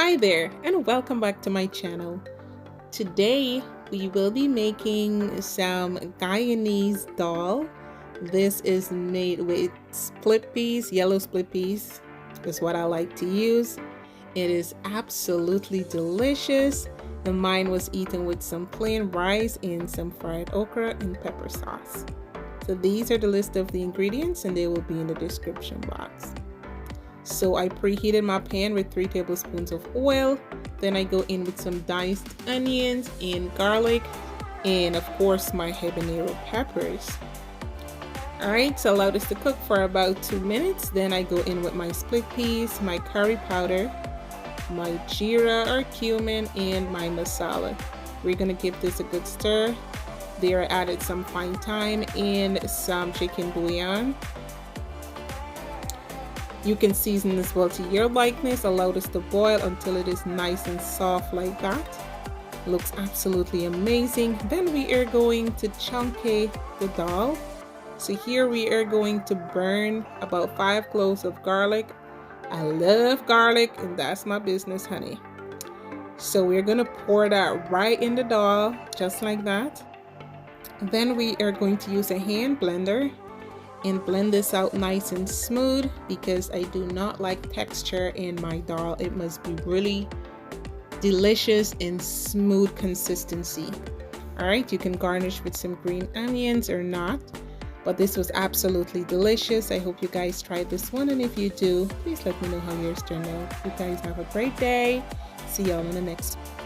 Hi there and welcome back to my channel. Today we will be making some Guyanese Dhul. This is made with split peas, yellow split peas is what I like to use. It is absolutely delicious and mine was eaten with some plain rice and some fried okra and pepper sauce. So these are the list of the ingredients and they will be in the description box. So I preheated my pan with 3 tablespoons of oil. Then I go in with some diced onions and garlic and of course my habanero peppers. Alright, so allow this to cook for about 2 minutes. Then I go in with my split peas, my curry powder, my geerah or cumin, and my masala. We're going to give this a good stir. There I added some fine thyme and some chicken bouillon. You can season this well to your likeness. Allow this to boil until it is nice and soft like that. Looks absolutely amazing. Then we are going to chunky the dhul. So here we are going to burn about 5 cloves of garlic. I love garlic and that's my business, honey. So we're going to pour that right in the dhul just like that. Then we are going to use a hand blender and blend this out nice and smooth because I do not like texture in my dhul. It must be really delicious and smooth consistency. Alright, you can garnish with some green onions or not, but this was absolutely delicious. I hope you guys tried this one, and if you do, please let me know how yours turned out. You guys have a great day. See y'all in the next one.